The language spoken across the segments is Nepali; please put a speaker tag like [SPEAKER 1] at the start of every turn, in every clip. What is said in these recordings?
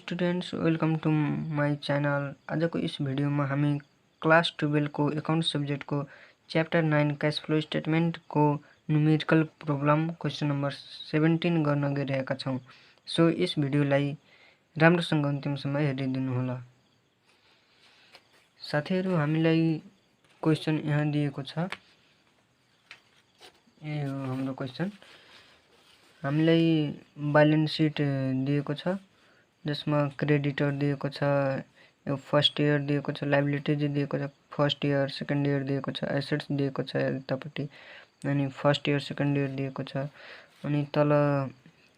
[SPEAKER 1] Students, welcome to my channel. आजको यस भिडियोमा हामी क्लास 12 को एकाउन्ट सब्जेक्टको च्याप्टर 9 क्याश फ्लो स्टेटमेन्टको न्युमेरिकल प्रब्लम क्वेसन नम्बर 17 गर्न गइरहेका छौँ। सो यस भिडियोलाई राम्रोसँग अन्तिमसम्म हेरिदिनुहोला। साथीहरू, हामीलाई क्वेसन यहाँ दिएको छ। यो हो हाम्रो क्वेसन। हामीलाई ब्यालेन्स सिट दिएको छ जसमा क्रेडिटर दिएको छ, यो फर्स्ट इयर दिएको छ, लायबिलिटीज दिएको छ फर्स्ट इयर, सेकेन्ड इयर दिएको छ, एसेट्स दिएको छ यतापट्टि, अनि फर्स्ट इयर सेकेन्ड इयर दिएको छ, अनि तल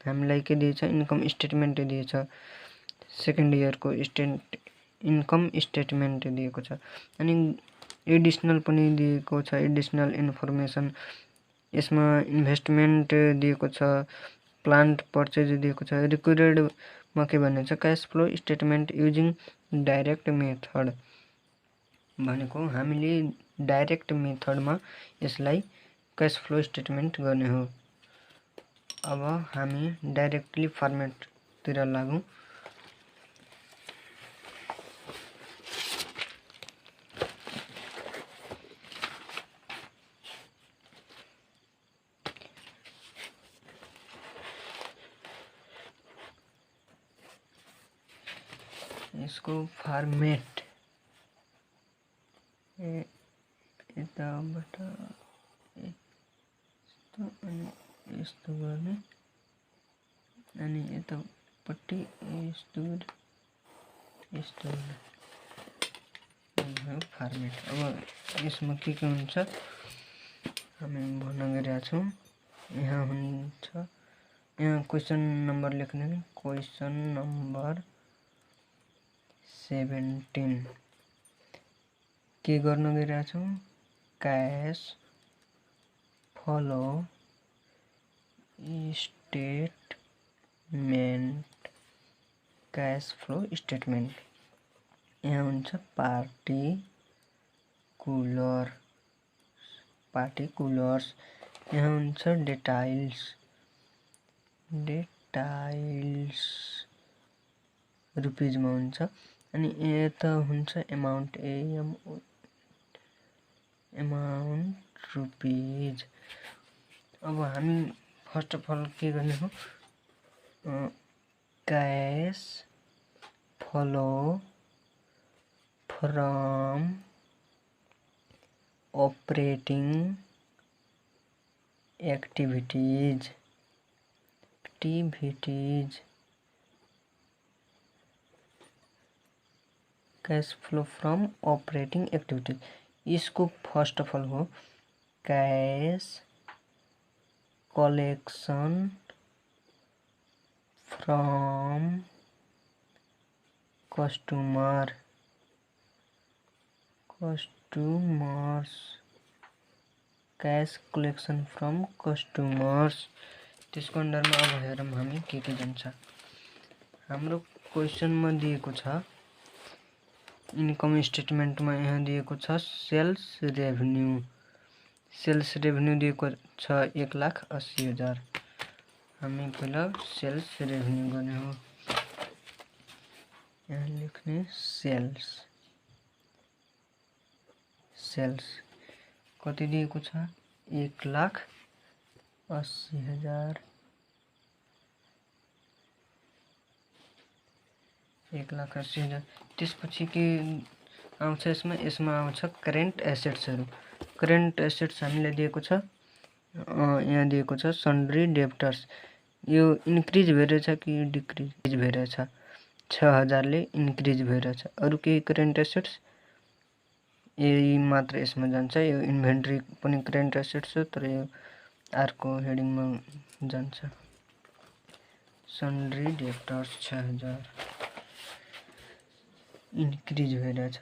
[SPEAKER 1] हामीलाई के दिएछ, इन्कम स्टेटमेन्ट दिएछ, सेकेन्ड इयरको इन्कम स्टेटमेन्ट दिएको छ, अनि एडिसनल पनि दिएको छ, एडिसनल इन्फर्मेसन। यसमा इन्भेस्टमेन्ट दिएको छ, प्लान्ट पर्चेज दिएको छ। रिक्वायर्डमा के भनेको छ, cash flow statement using direct method भनेको हामीले डाइरेक्ट मेथडमा यसलाई क्यास फ्लो स्टेटमेन्ट गर्ने हो। अब हामी डाइरेक्टली फर्मेटतिर लागौँ। यसको फर्मेट यताबाट यस्तो अनि यस्तो गर्ने, अनि यतापट्टि यस्तो यस्तो गर्ने फर्मेट। अब यसमा के हुन्छ हामी भन्न गइरहेका छौँ। यहाँ हुन्छ, यहाँ क्वेसन नम्बर लेख्ने, क्वेसन नम्बर 17 के गर्न गइरहेका छौँ, cash flow statement, cash flow statement. यहाँ हुन्छ पार्टिकुलर्स, यहाँ हुन्छ डिटेल्स रुपिजमा हुन्छ, अनि यता हुन्छ एमाउन्ट रुपिज। अब हामी फर्स्ट अफ अल के गर्ने हो, cash flow from operating activities cash flow from operating activities. इसको फर्स्ट ऑफ ऑल हो cash collection from customers, cash collection from customers. त्यसको अन्डरमा अब हेरौँ हामी के जान्छ। हाम्रो क्वेसनमा दिएको छ, इन्कम स्टेटमेन्टमा यहाँ दिएको छ सेल्स रेभेन्यू दिएको छ 1,80,000। हामी पहिला सेल्स रेभेन्यू गर्ने हो। यहाँ लेख्ने सेल्स कति दिएको छ, 1,80,000। 1,80,000। त्यसपछि के आउँछ यसमा आउँछ करेन्ट एसेट्सहरु। करेन्ट एसेट्स हामीलाई दिएको छ, यहाँ दिएको छ सन्ड्री डेब्टर्स। यो इन्क्रिज भइरहेछ कि डिक्रिज भइरहेछ, 6,000 ले इन्क्रिज भइरहेछ। अरु केही करेन्ट एसेट्स यही मात्र यसमा जान्छ। यो इन्भेन्ट्री पनि करेन्ट एसेट्स हो, तर यो अर्को हेडिङमा जान्छ। सन्ड्री डेब्टर्स 6,000 इन्क्रिज भइरहेछ।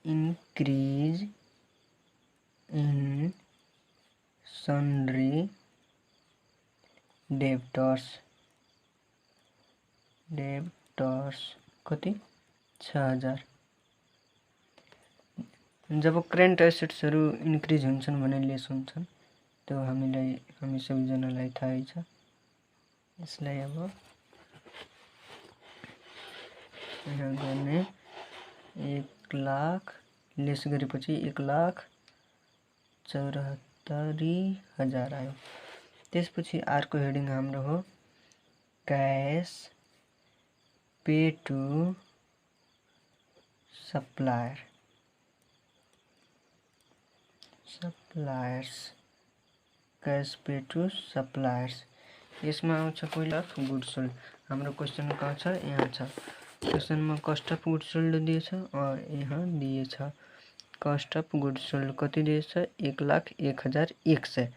[SPEAKER 1] इन्क्रिज इन सन्ड्री डेब्टर्स कति, 6,000। जब करेन्ट एसेट्सहरु इन्क्रिज हुन्छन् भने लेस हुन्छन्, त्यो हामी सबैजनालाई थाहै छ। यसलाई अब यहाँ गर्ने 1,00,000 लेस गरेपछि 1,74,000 आयो। त्यसपछि अर्को हेडिङ हाम्रो हो cash pay to suppliers cash pay to suppliers. यसमा आउँछ पहिला गुड सोल्ड। हाम्रो क्वेसन कहाँ छ? यहाँ छ। क्वेसनमा कस्ट अफ गुड सोल्ड दिएछ, यहाँ दिएछ कस्ट अफ गुड सोल्ड कति दिएछ? 1,01,100।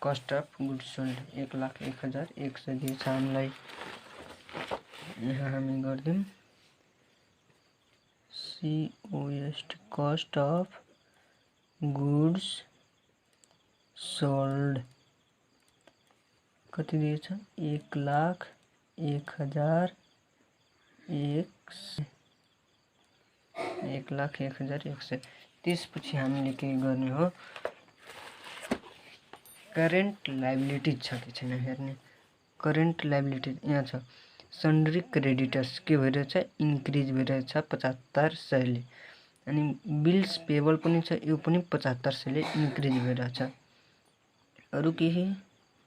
[SPEAKER 1] कस्ट अफ गुड सोल्ड 1,01,100 दिएछ हामीलाई। यहाँ हामी गर्दियौँ COST cost of goods sold कति दिएछ? 1,01,100। त्यसपछि हामीले के गर्ने हो? करेन्ट लाइबिलिटीज छ कि छैन हेर्ने। करेन्ट लाइबिलिटीज यहाँ छ। सन्ड्री क्रेडिटर्स के भइरहेछ? इन्क्रिज भइरहेछ 7500 ले। अनि बिल्स पेबल पनि छ, यो पनि 7500 ले इन्क्रिज भइरहेछ। अरु केही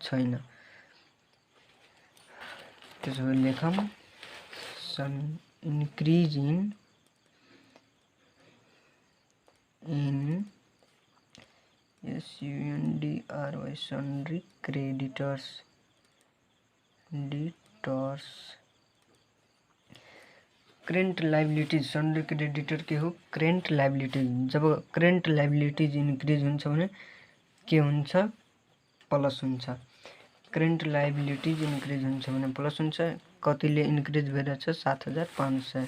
[SPEAKER 1] छैन। त्यसो भए लेखौँ increase in SUNDRY sundry creditors current liabilities. Sundry creditor के हो? Current liabilities. जब करेन्ट लाइबिलिटीज इन्क्रिज हुन्छ भने के हुन्छ? प्लस हुन्छ। करेन्ट लाइबिलिटीज इन्क्रिज हुन्छ भने प्लस हुन्छ। कतिले इन्क्रिज भइरहेछ? 7,500।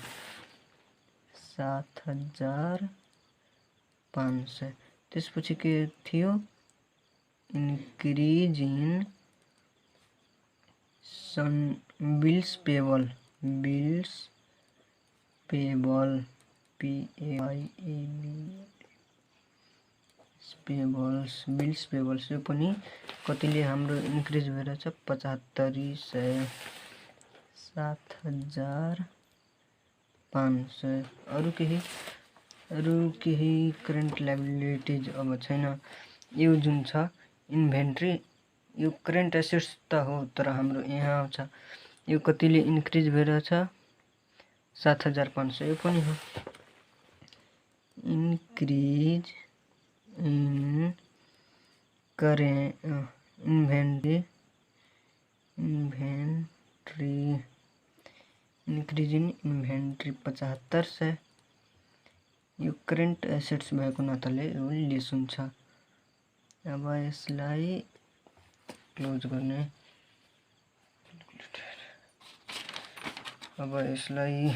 [SPEAKER 1] 7,500। त्यसपछि के थियो? Increase in bills payable bills payables यो पनि कतिले हाम्रो इन्क्रिज भइरहेछ? 7500। 7,500। अरु केही करेन्ट लाइबिलिटीज अब छैन। यो जुन छ इन्भेन्ट्री, यो करेन्ट एसेट्स त हो, तर हाम्रो यहाँ आउँछ यो कतिले इन्क्रिज भइरहेछ? 7,500। यो पनि हो increase in inventory increase in inventory 7500। यो करेन्ट एसेट्स भएको नाताले यो लेस हुन्छ। अब यसलाई क्लोज गर्ने। अब यसलाई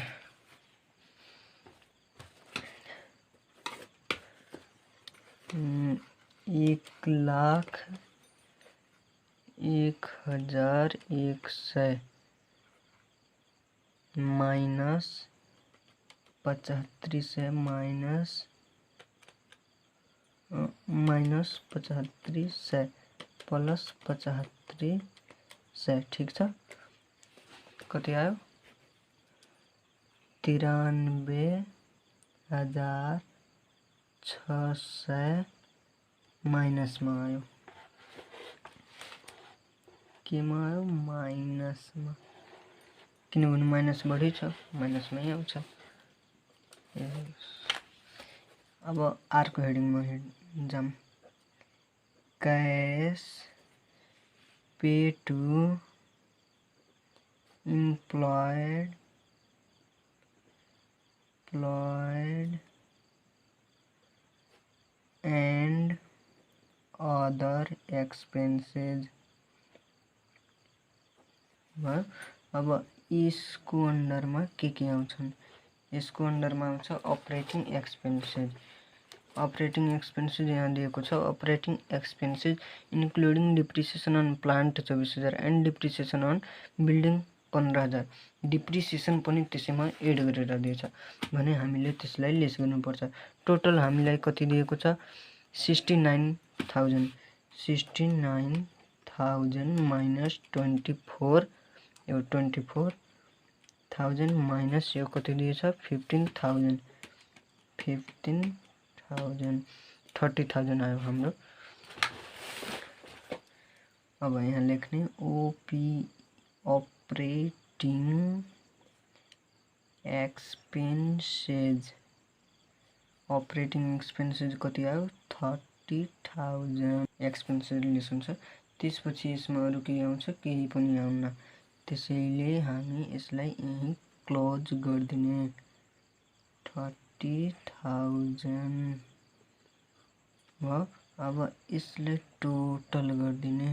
[SPEAKER 1] 1,01,100 माइनस 7500 माइनस 7500 प्लस 7500। ठीक छ। कति आयो? 93,600 माइनसमा आयो। केमा आयो? माइनसमा। किनभने माइनस बढी छ, माइनसमै आउँछ। अब अर्को हेडिङमा जाम। Cash pay to employed and other expenses. अब यसको अन्डरमा के आउँछन्? यसको अन्डरमा आउँछ अपरेटिङ एक्सपेन्सेस। अपरेटिङ एक्सपेन्सेस यहाँ दिएको छ। Operating expenses including depreciation on plant 24,000 and depreciation on building 15,000। Depreciation पनि त्यसैमा एड गरेर दिएछ भने हामीले त्यसलाई लेस गर्नुपर्छ। टोटल हामीलाई कति दिएको छ? 69,000। 69,000 माइनस 24, यो 24,000 1000 माइनस यो कति दिएछ 15000 30,000 आयो हाम्रो। अब यहाँ लेख्ने ओपी ऑपरेटिंग एक्सपेन्सेस कति आयो 30,000 एक्सपेन्सेस लेस हुन्छ। त्यसपछि यसमा अरु केही आउँछ केही पनि आउन्न, त्यसैले हामी यसलाई यही क्लोज गर्दिने 30,000 भयो। अब यसलाई टोटल गर्दिने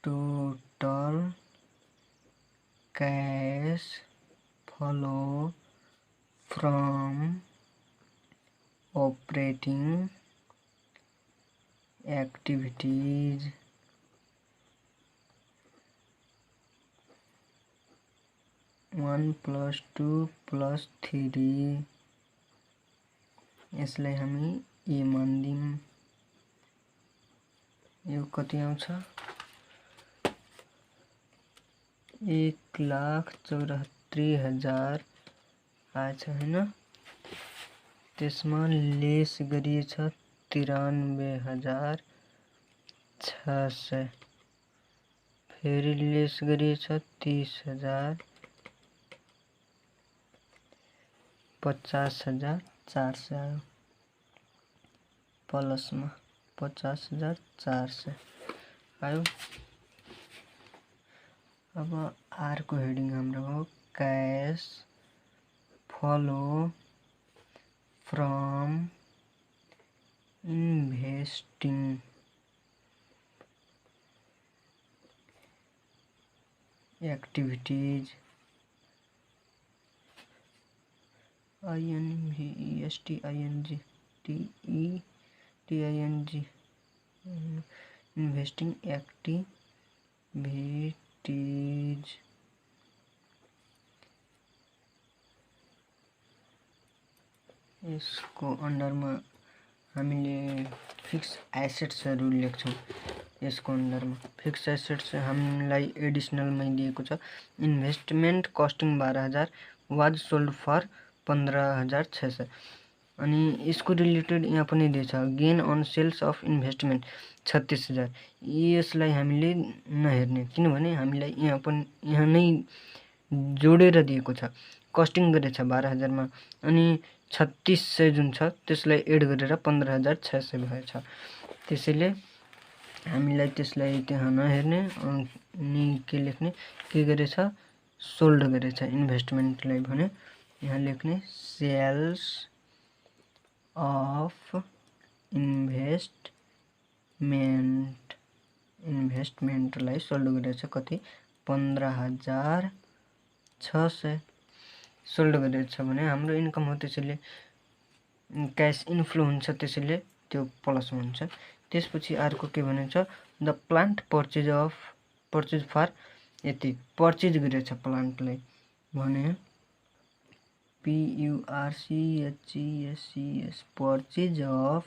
[SPEAKER 1] total cash flow from operating activities one plus 2 plus 3 यसलाई हामी ए मान्दिम। यो कति आउँछ 1,74,000 आएछ हैन। त्यसमा लेस गरिएछ 93,600 फेरि लेस गरिएछ 30,000 50,400 आयो प्लसमा 50,400 आयो। अब आर को हेडिङ हाम्रो हो cash flow from investing activities investing activities यसको अन्डरमा हामीले फिक्स एसेट्सहरु लेख्छौं। यसको अन्डरमा फिक्स एसेट्स हामीलाई एडिसनलमै दिएको छ। Investment costing 12,000 was sold for 15,600 अनि यसको रिलेटेड यहाँ पनि दिएछ gain on sales of investment 36,000। यसलाई हामीले नहेर्ने किनभने हामीलाई यहाँ नै जोडेर दिएको छ। कस्टिङ गरेछ 12,000 मा अनि 3600 जुन छ त्यसलाई एड गरेर 15,600 भएछ। त्यसैले हामीलाई त्यसलाई त्यहाँ नहेर्ने अनि के लेख्ने के गरेछ सोल्ड गरेछ इन्भेस्टमेन्टलाई भने यहाँ लेख्ने सेल्स अफ इन्भेस्टमेन्टलाई सोल्ड गरेछ कति 15,600 सोल्ड गरेछ भने हाम्रो इन्कम हो। त्यसैले क्याश इन्फ्लो हुन्छ त्यसैले त्यो प्लस हुन्छ। त्यसपछि अर्को के भनेछ द प्लान्ट पर्चेज फर यति पर्चेज गरेछ प्लान्टलाई भने PURCHES पर्चेज अफ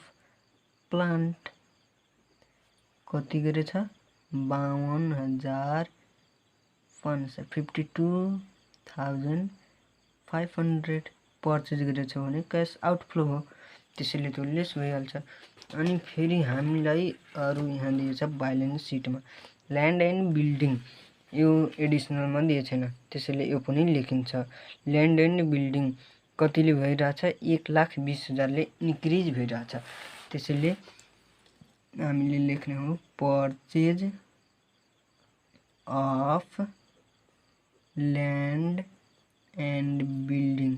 [SPEAKER 1] प्लान्ट कति गरेछ 52,500 पर्चेज गरेछ भने क्याश आउटफ्लो हो। त्यसैले त्यो लेस भइहाल्छ। अनि फेरि हामीलाई अरु यहाँ दिएछ ब्यालेन्स सिटमा ल्यान्ड एन्ड बिल्डिङ यो एडिसनलमा दिए छैन त्यसैले यो पनि लेखिन्छ। ल्यान्ड एन्ड बिल्डिङ कतिले भइराछ 1,20,000 ले इन्क्रिज भइराछ। त्यसैले हामीले लेख्ने हो purchase of land and building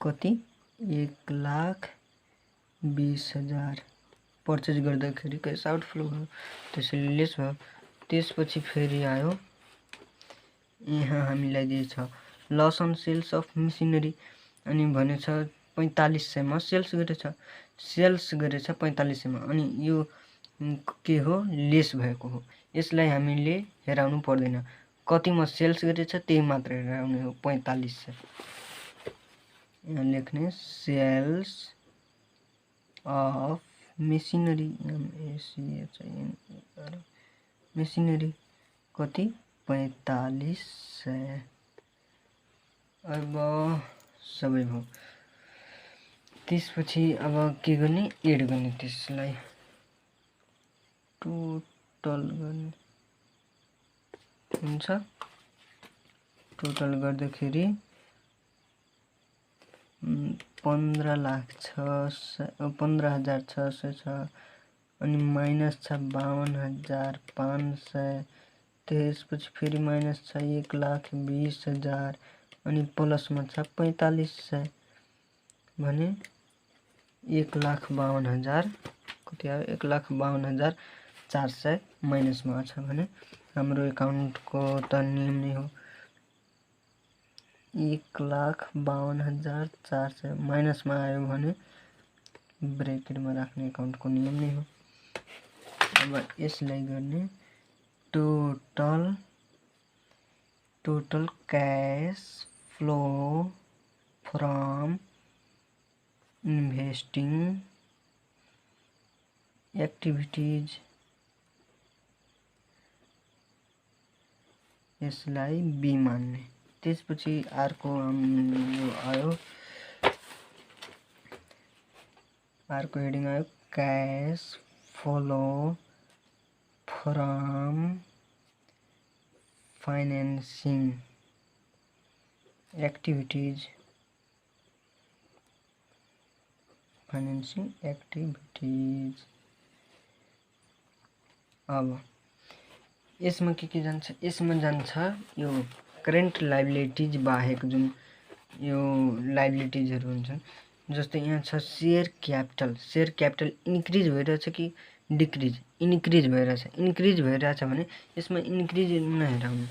[SPEAKER 1] कति 1,20,000 पर्चेज गर्दाखेरि क्याश आउटफ्लो भयो त्यसैले लेस भयो। त्यसपछि फेरि आयो यहाँ हामीलाई दिएछ loss on sales of machinery अनि भनेछ 4500 मा सेल्स गरेछ 4500 मा अनि यो के हो लेस भएको हो। यसलाई हामीले हेराउनु पर्दैन कतिमा सेल्स गरेछ त्यही मात्र हेराउने हो 4500। यहाँ लेख्ने sales of machinery MACHINER machinery कति 4500। अब सबै भयो। त्यसपछि अब के गर्ने, एड गर्ने, त्यसलाई टोटल गर्ने हुन्छ। टोटल गर्दाखेरि 15,06,000 छ अनि माइनस छ 52,500। त्यसपछि फेरि माइनस छ 1,20,000 अनि प्लसमा छ 4500 भने 1,52,000 कति आयो, 1,52,400 माइनसमा छ भने हाम्रो एकाउन्टको त नियम नै हो 1,52,400 माइनसमा आयो भने ब्रेकेटमा राख्ने एकाउन्टको नियम नै हो। अब यसलाई गर्ने total cash flow from investing activities, यसलाई बी मान्ने। त्यसपछि अर्को आयो, अर्को हेडिङ आयो cash flow from financing activities. अब यसमा के जान्छ, यसमा जान्छ यो करेन्ट लायबिलिटीज बाहेक जुन यो लायबिलिटीजहरू हुन्छन्। जस्तै यहाँ छ सेयर क्यापिटल इन्क्रिज भइरहेछ कि डिक्रिज, इन्क्रिज भइरहेछ भने यसमा इन्क्रिज नहेर हुने,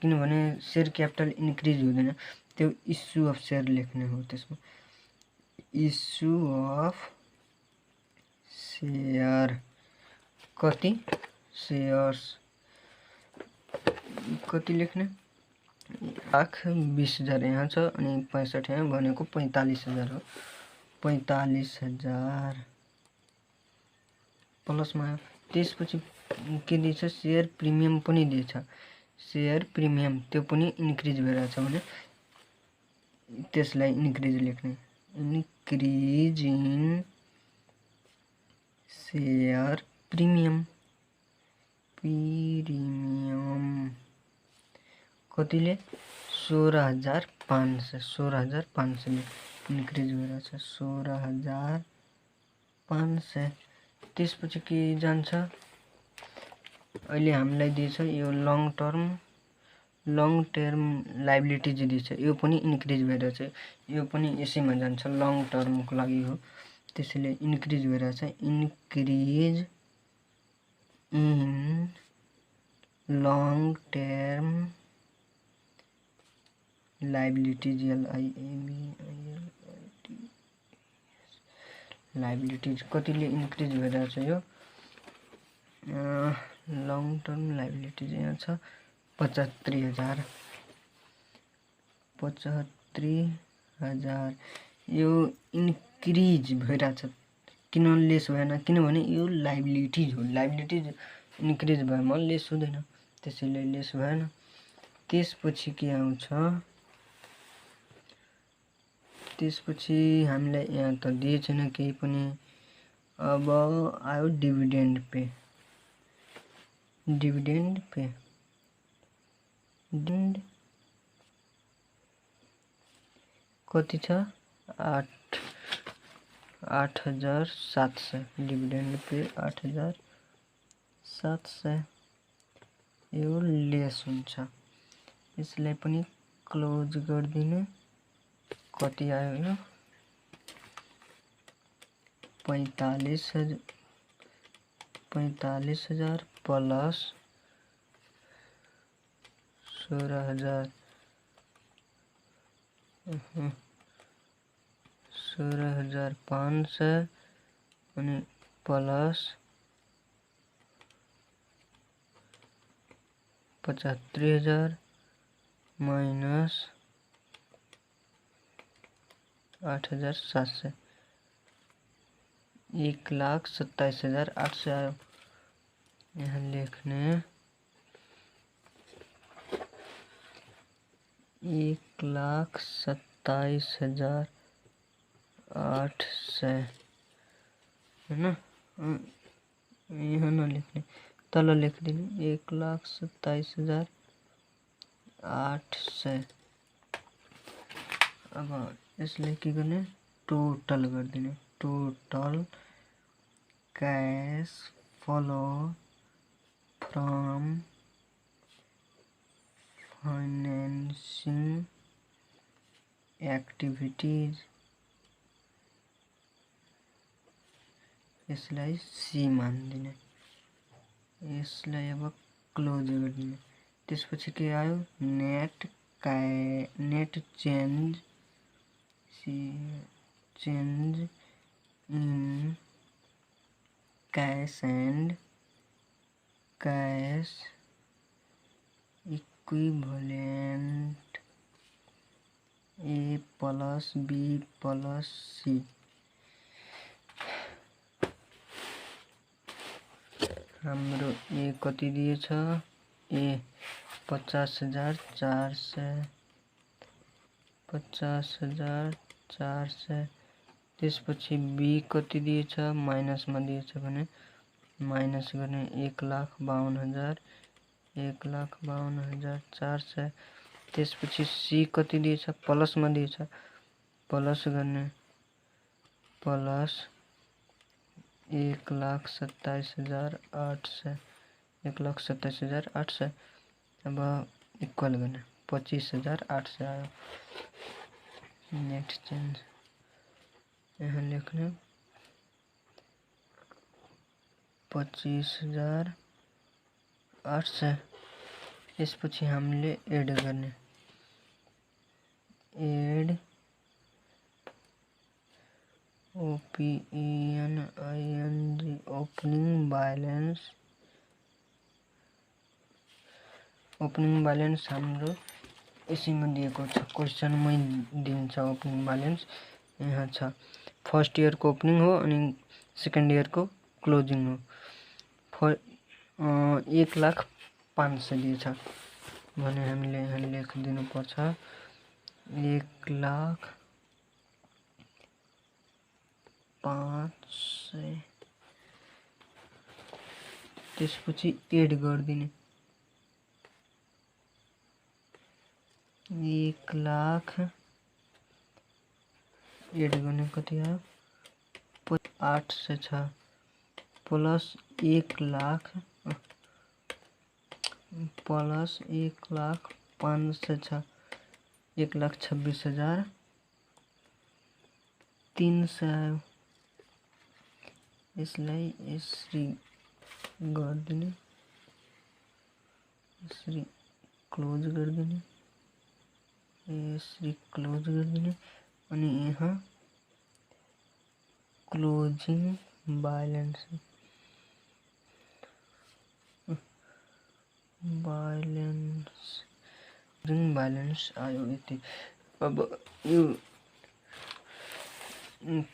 [SPEAKER 1] किनभने सेयर क्यापिटल इन्क्रिज हुँदैन, त्यो इस्यु अफ सेयर लेख्ने हो। त्यसमा इस्यु अफ सेयर कति सेयर्स कति लेख्ने 1,20,000 यहाँ छ अनि 65 यहाँ भनेको 45,000 हो। 45,000 प्लसमा। त्यसपछि के दिएछ, सेयर प्रिमियम पनि दिएछ। सेयर प्रिमियम त्यो पनि इन्क्रिज भइरहेछ भने त्यसलाई इन्क्रिज लेख्ने, इन्क्रिज इन सेयर प्रिमियम कतिले 16,500 इन्क्रिज भइरहेछ 16,500। त्यसपछि के जान्छ, अहिले हामीलाई दिएछ यो लङ टर्म लायबिलिटीज दिएछ, यो पनि इन्क्रिज भइरहेछ, यो पनि यसैमा जान्छ, लङ टर्मको लागि हो, त्यसैले इन्क्रिज भइरहेछ। Increase in long term liabilities liabilities कतिले इन्क्रिज भइरहेछ, यो लङ टर्म लायबिलिटीज यहाँ छ 75,000 यो इन्क्रिज भइरहेछ। किन लेस भएन, किनभने यो लायबिलिटीज हो, लायबिलिटीज इन्क्रिज भएमा लेस हुँदैन, त्यसैले लेस भएन। त्यसपछि के आउँछ, त्यसपछि हामीलाई यहाँ त दिए छैन केही पनि। अब आयो डिभिडेन्ड पे कति छ 8,700 डिभिडेन्ड पे 8,700 यो लेस हुन्छ, यसलाई पनि क्लोज गरिदिने। कति आयो यो 45,000 प्लस 16,500 अनि प्लस 75,000 माइनस 8,700 1,27,800 आयो। यहाँ लेख्ने 1,27,800 है ना। यहाँ नलेख्ने तल लेखिदिने 1,27,800। अब यसलाई के गर्ने टोटल गरिदिने। Total cash flow from financing activities, यसलाई सी मानिदिने। यसलाई अब क्लोज गरिदिने। त्यसपछि के आयो net change in cash and cash equivalent A plus B plus C. हाम्रो ए कति दिएछ ए 50,400 50,400। त्यसपछि बी कति दिएछ माइनसमा दिएछ भने माइनस गर्ने 1,52,000 1,52,400। त्यसपछि सी कति दिएछ प्लसमा दिएछ प्लस गर्ने प्लस 1,27,800 1,27,800। अब इक्वल गर्ने 25,800 आयो। नेट चेन्ज यहाँ लेख्ने 25,800। यसपछि हामीले एड गर्ने एड OPENING ओपनिङ ब्यालेन्स हाम्रो यसैमा दिएको छ, क्वेसनमै दिन्छ ओपनिङ ब्यालेन्स। यहाँ छ फर्स्ट इयर को ओपनिङ हो अनि सेकेन्ड इयर को क्लोजिङ हो। 1,05,000 दिएछ भने हामीले यहाँ लेखिदिनु पर्छ 1,05,000। त्यसपछि एड गरिदिने 1,00,000 एड गर्ने कति आयो 800 छ प्लस 1,00,000 प्लस 1,05,000 छ 1,26,300 आयो। यसलाई यसरी गरिदिने यसरी क्लोज गरिदिने यसरी क्लोज गरिदिने अनि यहाँ क्लोजिङ बैलेंस आयो यति। अब यो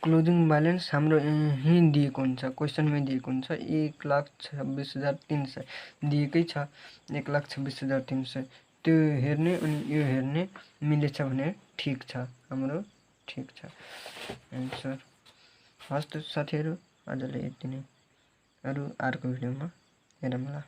[SPEAKER 1] क्लोजिङ बैलेंस हाम्रो यहीँ दिएको हुन्छ, क्वेसनमै दिएको हुन्छ 1,26,300 दिएकै छ 1,26,300। त्यो हेर्ने अनि यो हेर्ने मिलेछ भने ठीक छ, हाम्रो ठीक छ एन्सर। हस् त साथीहरु आजलाई यति नै, अरु अर्को भिडियोमा हेरौँला।